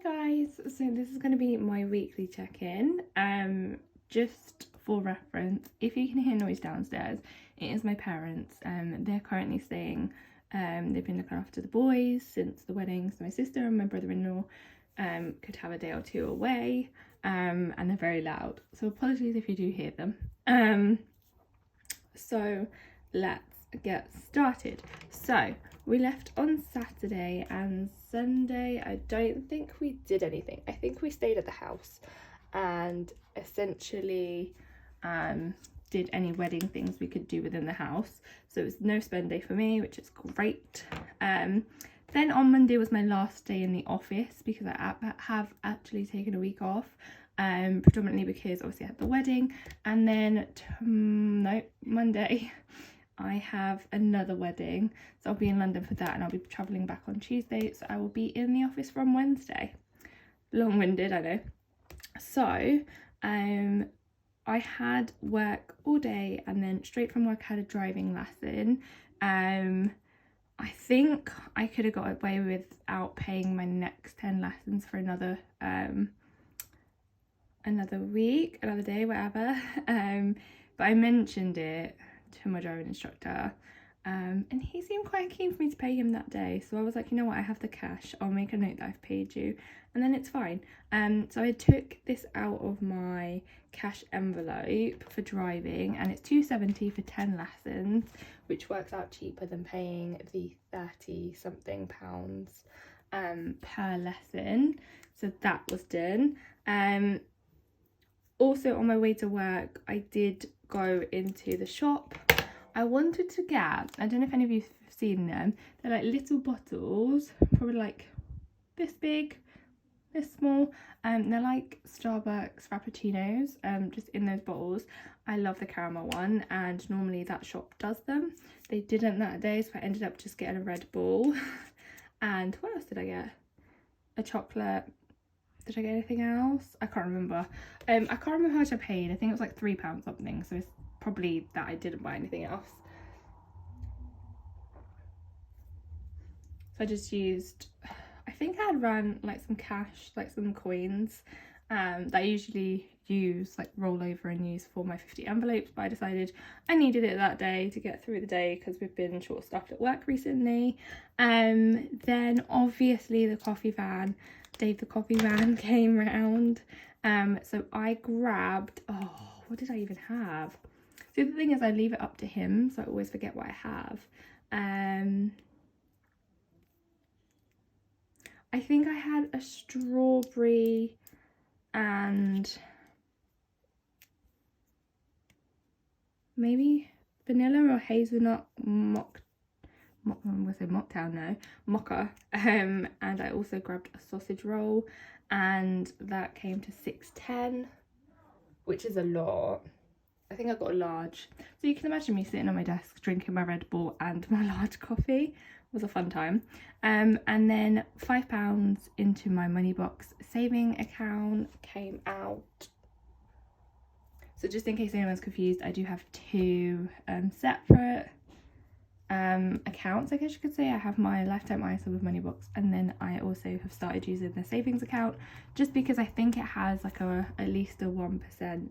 guys, so this is going to be my weekly check-in. Just for reference, if you can hear noise downstairs, it is my parents. They're currently staying. They've been looking after the boys since the wedding, so my sister and my brother-in-law could have a day or two away, and they're very loud, so apologies if you do hear them. So let's get started. So we left on Saturday, and Sunday I don't think we did anything. I think we stayed at the house and essentially did any wedding things we could do within the house. So it was no spend day for me, which is great. Then on Monday was my last day in the office because I have actually taken a week off, predominantly because obviously I had the wedding, and then Monday I have another wedding, so I'll be in London for that, and I'll be travelling back on Tuesday, so I will be in the office from Wednesday. Long-winded, I know. So I had work all day, and then straight from work I had a driving lesson. I think I could have got away without paying my next 10 lessons for another week, another day, whatever. But I mentioned it to my driving instructor, and he seemed quite keen for me to pay him that day, so I was like, you know what, I have the cash, I'll make a note that I've paid you, and then it's fine. So I took this out of my cash envelope for driving, and it's £270 for 10 lessons, which works out cheaper than paying the 30 something pounds per lesson. So that was done. Also on my way to work, I did go into the shop. I wanted to get, I don't know if any of you have seen them, they're like little bottles, probably like this big, this small. They're like Starbucks Frappuccinos, just in those bottles. I love the caramel one, and normally that shop does them. They didn't that day, so I ended up just getting a Red Bull. And what else did I get? A chocolate. Did I get anything else? I can't remember. I can't remember how much I paid. I think it was like £3 something, so it's probably that I didn't buy anything else. So I just used, I think I had run like some cash, like some coins, that I usually use, like roll over and use for my 50 envelopes, but I decided I needed it that day to get through the day because we've been short staffed at work recently. Then obviously the coffee van, Dave the coffee van came round, so I grabbed, what did I even have? So the thing is, I leave it up to him, so I always forget what I have. I think I had a strawberry and maybe vanilla or hazelnut mocha, and I also grabbed a sausage roll, and that came to £6.10, which is a lot. I think I got a large, so you can imagine me sitting on my desk drinking my Red Bull and my large coffee. It was a fun time. And then £5 into my money box saving account came out. So just in case anyone's confused, I do have two separate accounts, I guess you could say. I have my lifetime ISA with money box, and then I also have started using the savings account just because I think it has like at least a 1%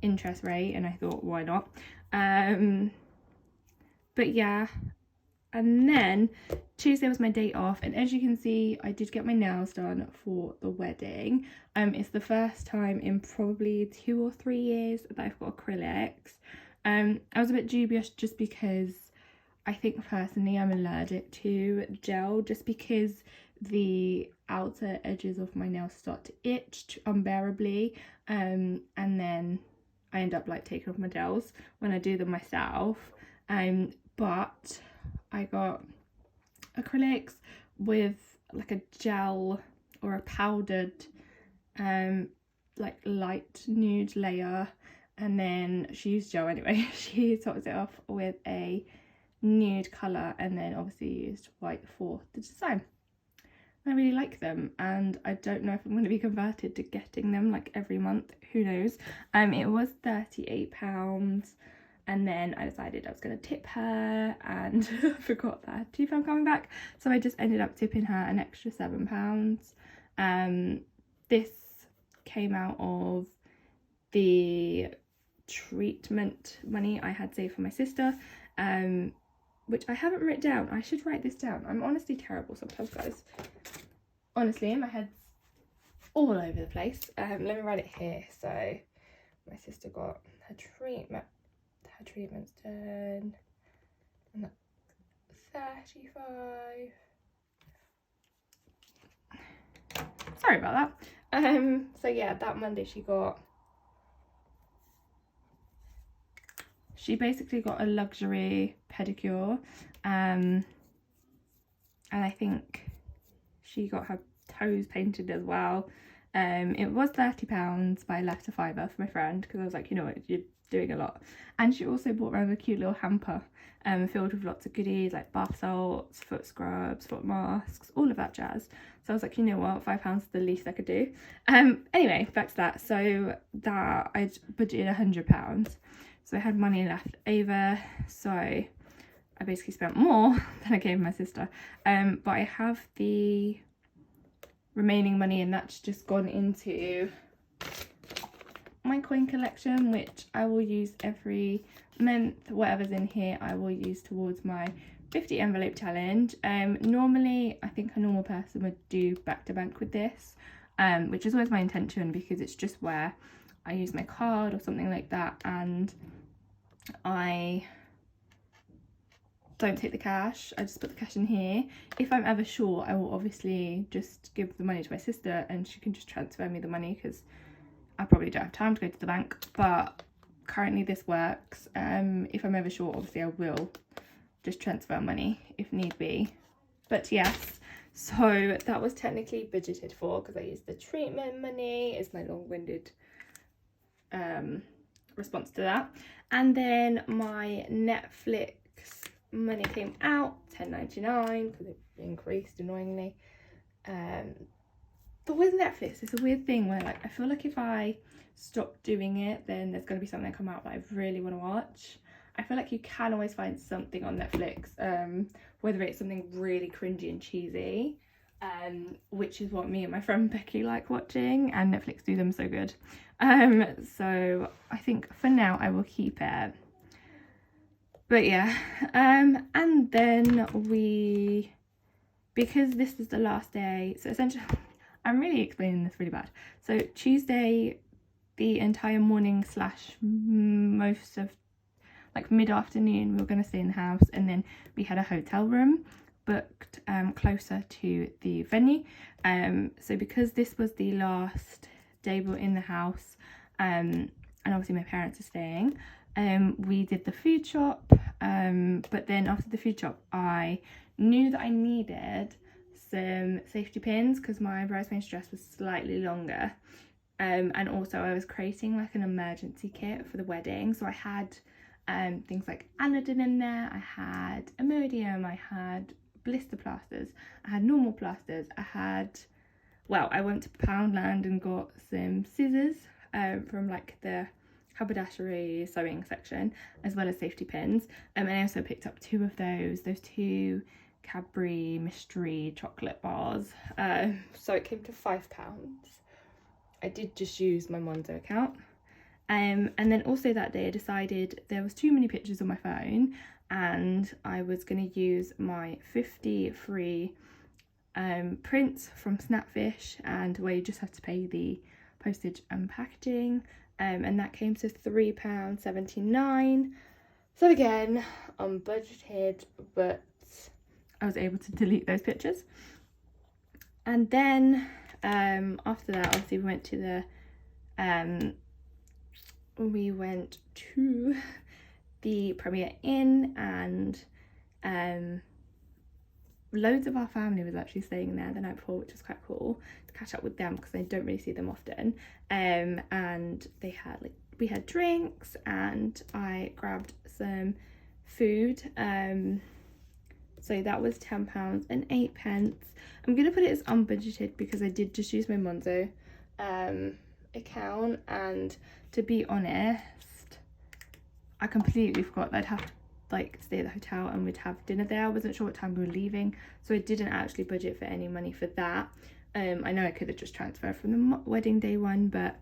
interest rate, and I thought, why not? But yeah, and then Tuesday was my day off, and as you can see, I did get my nails done for the wedding. It's the first time in probably 2 or 3 years that I've got acrylics. I was a bit dubious just because I think personally I'm allergic to gel, just because the outer edges of my nails start to itch unbearably, and then I end up like taking off my gels when I do them myself. But I got acrylics with like a gel or a powdered like light nude layer, and then she used gel anyway. She topped it off with a nude colour, and then obviously used white for the design. I really like them, and I don't know if I'm going to be converted to getting them like every month, who knows. It was £38, and then I decided I was going to tip her, and forgot that I had £2 coming back, so I just ended up tipping her an extra £7. This came out of the treatment money I had saved for my sister, which I haven't written down. I should write this down. I'm honestly terrible sometimes, guys. Honestly, my head's all over the place. Let me write it here. So my sister got her treatments done, and that's 35. Sorry about that. So yeah, that Monday she basically got a luxury pedicure, and I think she got her toes painted as well. It was £30, but I left a fiver for my friend because I was like, you know what, you're doing a lot. And she also brought around a cute little hamper filled with lots of goodies like bath salts, foot scrubs, foot masks, all of that jazz. So I was like, you know what, £5 is the least I could do. Anyway, back to that. So that I'd budgeted £100. So I had money left over. So I basically spent more than I gave my sister. But I have the remaining money, and that's just gone into my coin collection, which I will use every month. Whatever's in here I will use towards my 50 envelope challenge. Normally I think a normal person would do back to bank with this, which is always my intention, because it's just where I use my card or something like that, and I don't take the cash. I just put the cash in here. If I'm ever short, I will obviously just give the money to my sister and she can just transfer me the money, because I probably don't have time to go to the bank. But currently this works. If I'm ever short, obviously I will just transfer money if need be. But yes, so that was technically budgeted for, because I used the treatment money as my long-winded response to that. And then my Netflix money came out, £10.99, because it increased annoyingly. But with Netflix, it's a weird thing where, like, I feel like if I stop doing it, then there's going to be something that come out that I really want to watch. I feel like you can always find something on Netflix, whether it's something really cringy and cheesy, which is what me and my friend Becky like watching, and Netflix do them so good. So I think for now I will keep it. But yeah, and then because this is the last day, so essentially, I'm really explaining this really bad. So Tuesday, the entire morning / most of like mid-afternoon, we were going to stay in the house, and then we had a hotel room booked closer to the venue. So because this was the last day we were in the house, and obviously my parents are staying, we did the food shop, but then after the food shop I knew that I needed some safety pins because my bridesmaid's dress was slightly longer, and also I was creating like an emergency kit for the wedding. So I had things like anodine in there, I had Imodium, I had blister plasters, I had normal plasters, I went to Poundland and got some scissors from like the haberdashery sewing section, as well as safety pins, and I also picked up two of those 2 Cadbury mystery chocolate bars, so it came to £5. I did just use my Monzo account, and then also that day I decided there was too many pictures on my phone, and I was going to use my 50 free prints from Snapfish, and where you just have to pay the postage and packaging, and that came to £3.79. So again, unbudgeted, but I was able to delete those pictures. And then after that, obviously we went to the Premier Inn, and loads of our family was actually staying there the night before, which was quite cool to catch up with them because I don't really see them often. And we had drinks, and I grabbed some food. So that was £10 and 8p. I'm gonna put it as unbudgeted because I did just use my Monzo account, and to be honest, I completely forgot that I'd have to like stay at the hotel and we'd have dinner there. I wasn't sure what time we were leaving, so I didn't actually budget for any money for that. I know I could have just transferred from the wedding day one, but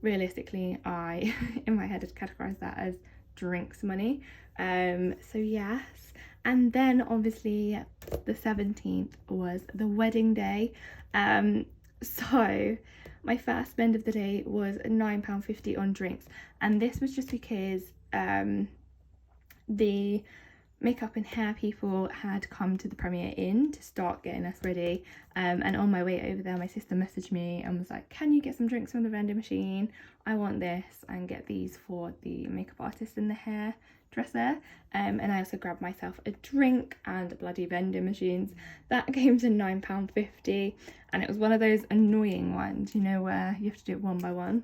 realistically I in my head had categorized that as drinks money. So yes. And then obviously the 17th was the wedding day. So my first spend of the day was £9.50 on drinks, and this was just because the makeup and hair people had come to the Premier Inn to start getting us ready, and on my way over there my sister messaged me and was like, can you get some drinks from the vending machine? I want this, and get these for the makeup artist and the hairdresser. And I also grabbed myself a drink and bloody vending machines. That came to £9.50, and it was one of those annoying ones, you know, where you have to do it one by one.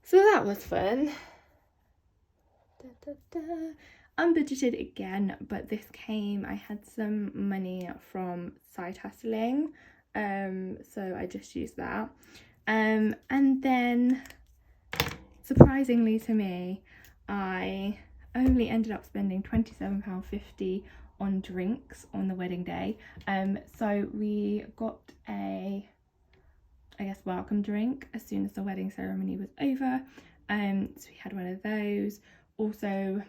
So that was fun. Unbudgeted again, but this came, I had some money from side hustling, so I just used that. And then surprisingly to me, I only ended up spending £27.50 on drinks on the wedding day. So we got a, I guess, welcome drink as soon as the wedding ceremony was over. So we had one of those. Also,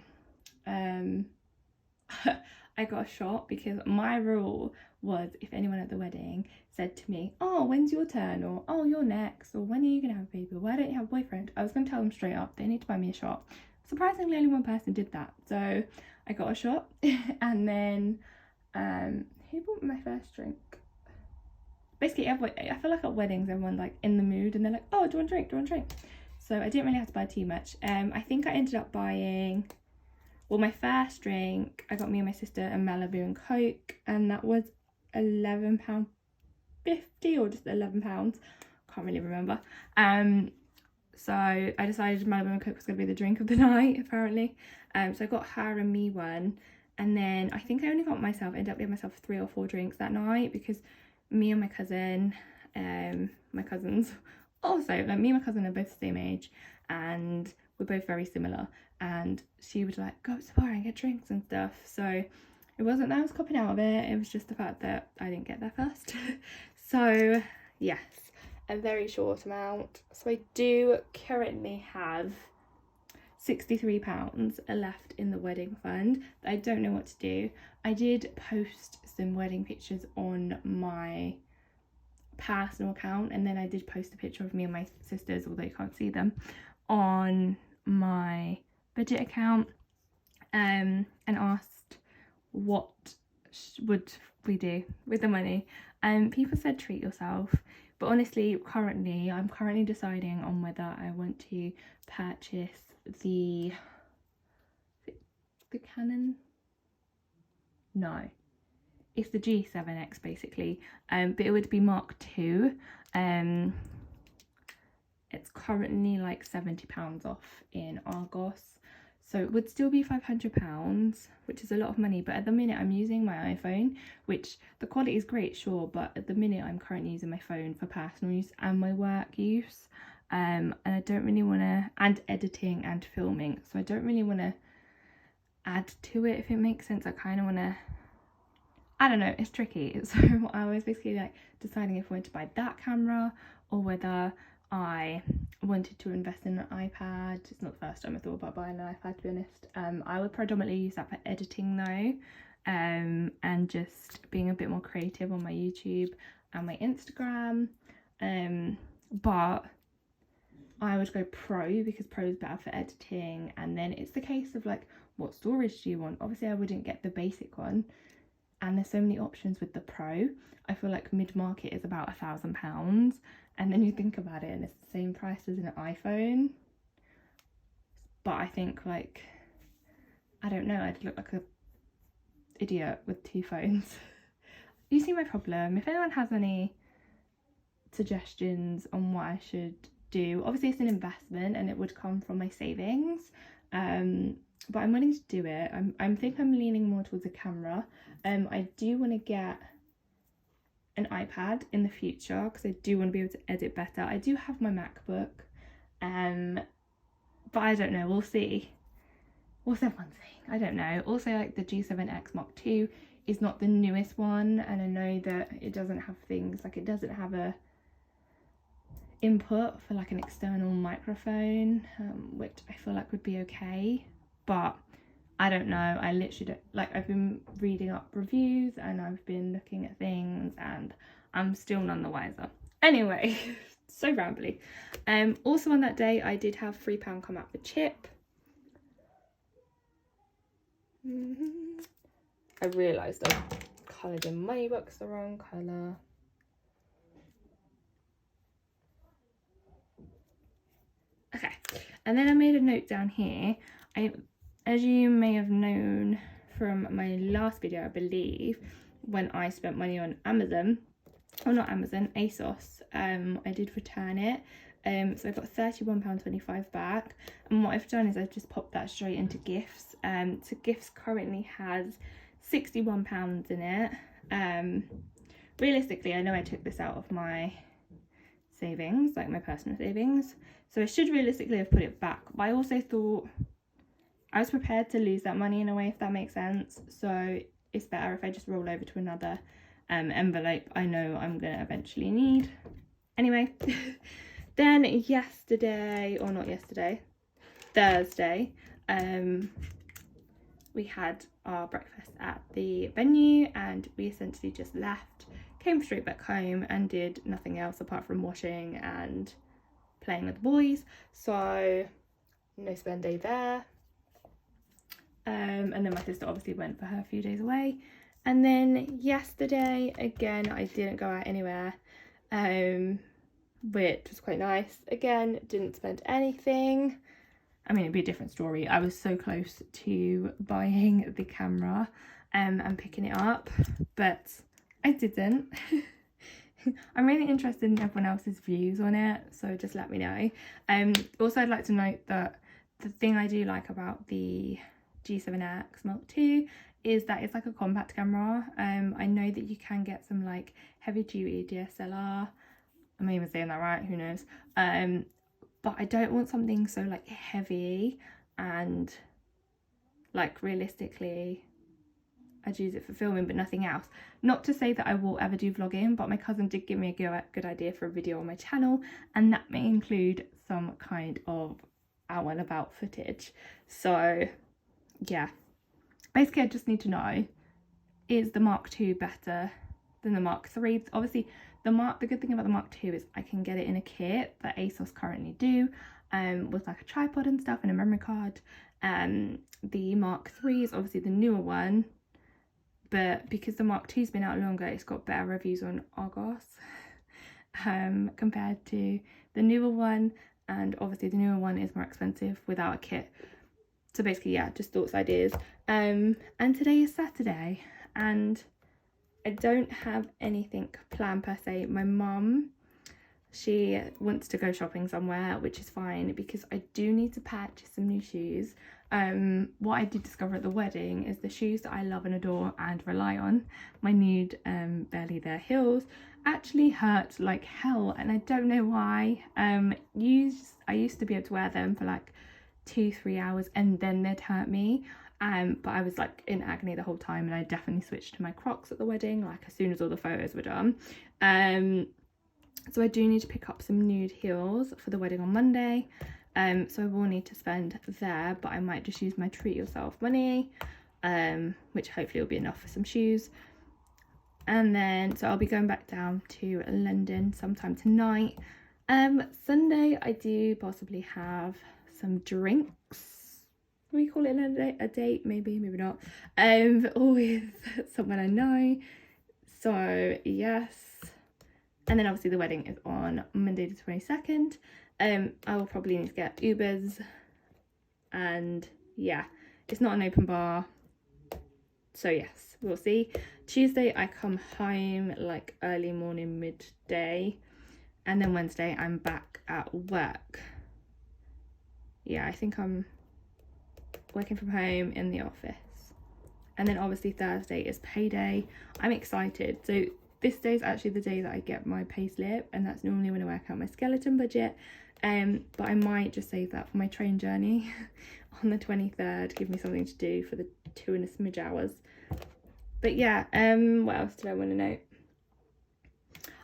I got a shot because my rule was, if anyone at the wedding said to me, oh, when's your turn, or oh, you're next, or when are you gonna have a baby, why don't you have a boyfriend, I was gonna tell them straight up they need to buy me a shot. Surprisingly, only one person did that, so I got a shot. And then who bought me my first drink? Basically I feel like at weddings everyone's like in the mood and they're like, oh, do you want a drink, do you want a drink? So I didn't really have to buy too much. I think I ended up buying, well, my first drink, I got me and my sister a Malibu and Coke, and that was £11.50 or just £11, can't really remember. So I decided Malibu and Coke was going to be the drink of the night, apparently. So I got her and me one, and then I think I only got myself, ended up getting myself 3 or 4 drinks that night, because me and my cousin, my cousins, also, like, me and my cousin are both the same age, and we're both very similar, and she would like go up to the bar and get drinks and stuff. So it wasn't that I was copping out of it, it was just the fact that I didn't get there first. So yes, a very short amount. So I do currently have £63 left in the wedding fund that I don't know what to do. I did post some wedding pictures on my personal account, and then I did post a picture of me and my sisters, although you can't see them, on my budget account, and asked what would we do with the money. People said treat yourself, but honestly, I'm currently deciding on whether I want to purchase the Canon, no, it's the G7X basically, but it would be Mark II. It's currently like £70 off in Argos, so it would still be £500, which is a lot of money. But at the minute I'm using my iPhone, which the quality is great, sure, but at the minute I'm currently using my phone for personal use and my work use, and I don't really want to, and editing and filming, so I don't really want to add to it, if it makes sense. I kind of want to, I don't know, it's tricky. So I was basically like deciding if I wanted to buy that camera or whether I wanted to invest in an iPad. It's not the first time I thought about buying an iPad, to be honest. I would predominantly use that for editing though, and just being a bit more creative on my YouTube and my Instagram. But I would go Pro because Pro is better for editing, and then it's the case of like, what storage do you want? Obviously I wouldn't get the basic one, and there's so many options with the Pro. I feel like mid-market is about £1,000, and then you think about it and it's the same price as an iPhone. But I think, like, I don't know, I'd look like a idiot with 2 phones. You see my problem. If anyone has any suggestions on what I should do, obviously it's an investment and it would come from my savings, but I'm willing to do it. I think I'm leaning more towards a camera. I do want to get an iPad in the future because I do want to be able to edit better. I do have my MacBook, but I don't know, we'll see. What's everyone saying? I don't know. Also, like the G7X Mark II is not the newest one, and I know that it doesn't have things like, it doesn't have a input for like an external microphone, which I feel like would be okay, but I don't know. I literally don't, like, I've been reading up reviews and I've been looking at things and I'm still none the wiser. Anyway, so rambly. Also on that day I did have £3 come out for chip. I realised I coloured in money box the wrong colour. Okay, and then I made a note down here. As you may have known from my last video, I believe, when I spent money on Amazon, or not Amazon, ASOS, I did return it. So I got £31.25 back, and what I've done is I've just popped that straight into gifts. So gifts currently has £61 in it. Realistically, I know I took this out of my savings, like my personal savings, so I should realistically have put it back, but I also thought I was prepared to lose that money in a way, if that makes sense. So it's better if I just roll over to another envelope I know I'm gonna eventually need. Anyway, then yesterday, or not yesterday, Thursday, we had our breakfast at the venue and we essentially just left, came straight back home and did nothing else apart from washing and playing with the boys. So no spend day there. And then my sister obviously went for her few days away. And then yesterday, again, I didn't go out anywhere, which was quite nice. Again, didn't spend anything. I mean, it'd be a different story. I was so close to buying the camera and picking it up, but I didn't. I'm really interested in everyone else's views on it, so just let me know. Also, I'd like to note that the thing I do like about the G7X Mark II is that it's like a compact camera. I know that you can get some like heavy duty DSLR, I'm even saying that right, who knows, but I don't want something so like heavy, and like realistically I'd use it for filming but nothing else. Not to say that I will ever do vlogging, but my cousin did give me a good idea for a video on my channel, and that may include some kind of out and about footage. So yeah, basically I just need to know, is the Mark II better than the Mark III? Obviously the good thing about the Mark II is I can get it in a kit that ASOS currently do, with like a tripod and stuff and a memory card. The Mark III is obviously the newer one, but because the Mark II's been out longer, it's got better reviews on Argos compared to the newer one, and obviously the newer one is more expensive without a kit. So basically, yeah, just thoughts, ideas. And today is Saturday and I don't have anything planned per se. My mum, she wants to go shopping somewhere, which is fine because I do need to purchase some new shoes. What I did discover at the wedding is the shoes that I love and adore and rely on, my nude barely there heels, actually hurt like hell, and I don't know why. I used to be able to wear them for like 2-3 hours and then they'd hurt me, but I was like in agony the whole time, and I definitely switched to my Crocs at the wedding, like as soon as all the photos were done. So I do need to pick up some nude heels for the wedding on Monday, so I will need to spend there, but I might just use my treat yourself money, which hopefully will be enough for some shoes. And then so I'll be going back down to London sometime tonight. Sunday I do possibly have some drinks, we call it a date, maybe not, with someone I know. So yes, and then obviously the wedding is on Monday the 22nd. I will probably need to get Ubers, and yeah, it's not an open bar, so yes, we'll see. Tuesday I come home like early morning, midday, and then Wednesday I'm back at work. Yeah, I think I'm working from home in the office. And then obviously Thursday is payday. I'm excited. So this day is actually the day that I get my pay slip, and that's normally when I work out my skeleton budget. But I might just save that for my train journey on the 23rd, give me something to do for the 2 and a smidge hours But yeah, what else did I want to know?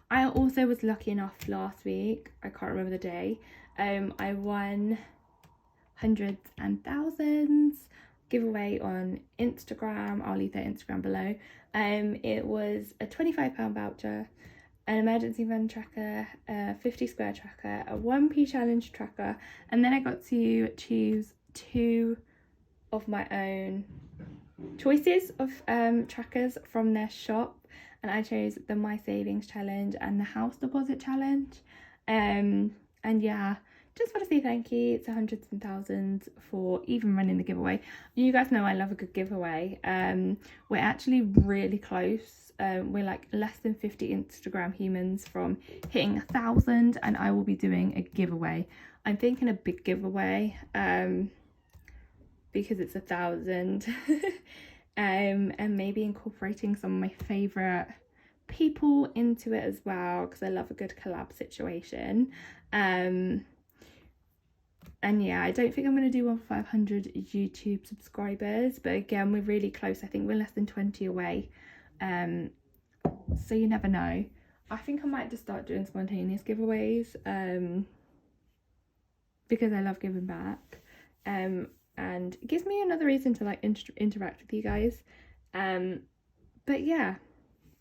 I also was lucky enough last week, I can't remember the day, I won hundreds and thousands giveaway on Instagram. I'll leave their Instagram below. It was a £25 voucher, an emergency fund tracker, a 50 square tracker, a 1p challenge tracker, and then I got to choose 2 of my own choices of trackers from their shop, and I chose the My Savings challenge and the house deposit challenge. And yeah, just want to say thank you to hundreds and thousands for even running the giveaway. You guys know I love a good giveaway. We're actually really close. We're like less than 50 Instagram humans from hitting 1,000, and I will be doing a giveaway. I'm thinking a big giveaway because it's 1,000. And maybe incorporating some of my favourite people into it as well, because I love a good collab situation. And yeah, I don't think I'm going to do 1 for 500 YouTube subscribers, but again, we're really close. I think we're less than 20 away, so you never know. I think I might just start doing spontaneous giveaways, because I love giving back, and it gives me another reason to like interact with you guys. But yeah,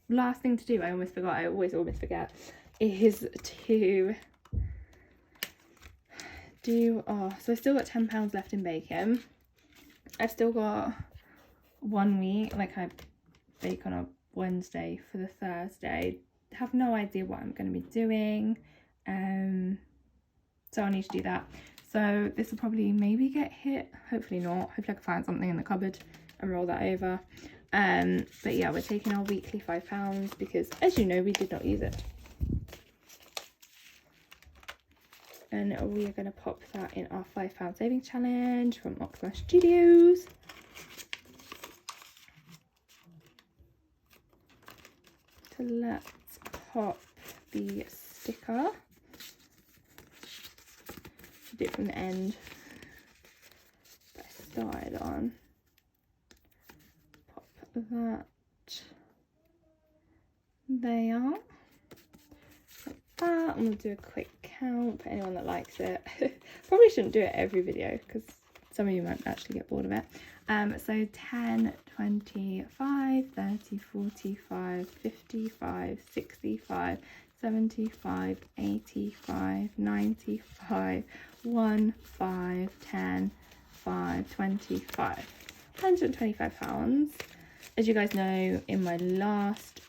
last thing to do, I almost forgot, I always forget, is to do, so I still got £10 left in bacon. I've still got 1 week, like I bake on a Wednesday for the Thursday. Have no idea what I'm going to be doing, so I need to do that. So this will probably maybe get hit, hopefully not, hopefully I can find something in the cupboard and roll that over. But yeah, we're taking our weekly £5 because, as you know, we did not use it. And we are going to pop that in our £5 savings challenge from Oxford Studios. So let's pop the sticker. Do it from the end that I started on. Pop that there, like that, and we'll do a quick count for anyone that likes it. Probably shouldn't do it every video because some of you might actually get bored of it. So 10, 25, 30, 45, 55, 65, 75, 85, 95, 1, 5, 10, 5, 25. £125. As you guys know, in my last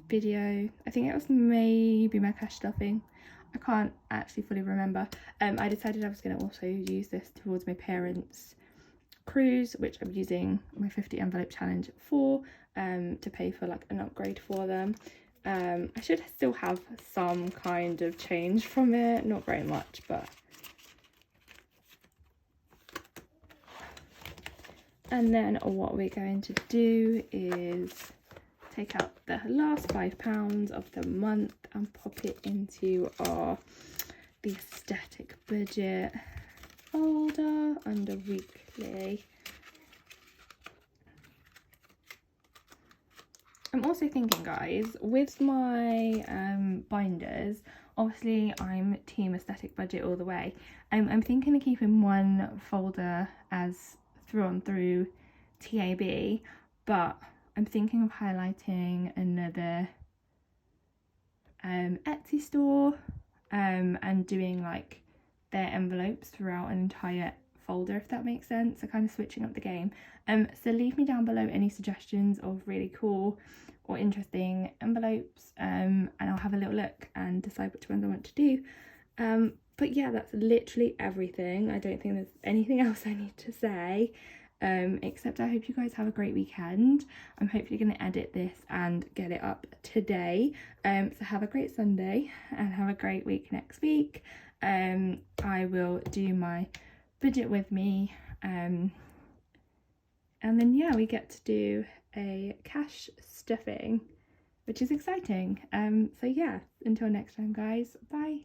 video, I think it was maybe my cash stuffing, I can't actually fully remember, I decided I was going to also use this towards my parents' cruise, which I'm using my 50 envelope challenge for, to pay for like an upgrade for them. I should still have some kind of change from it, not very much, but and then what we're going to do is take out the last £5 of the month and pop it into the aesthetic budget folder under weekly. I'm also thinking, guys, with my binders, obviously I'm team aesthetic budget all the way. I'm thinking of keeping one folder as through TAB, but I'm thinking of highlighting another Etsy store, and doing like their envelopes throughout an entire folder, if that makes sense. So kind of switching up the game. So leave me down below any suggestions of really cool or interesting envelopes, and I'll have a little look and decide which ones I want to do. But yeah, that's literally everything. I don't think there's anything else I need to say, except I hope you guys have a great weekend. I'm hopefully going to edit this and get it up today. So have a great Sunday and have a great week next week. I will do my budget with me, and then yeah, we get to do a cash stuffing, which is exciting. So yeah, until next time, guys, bye.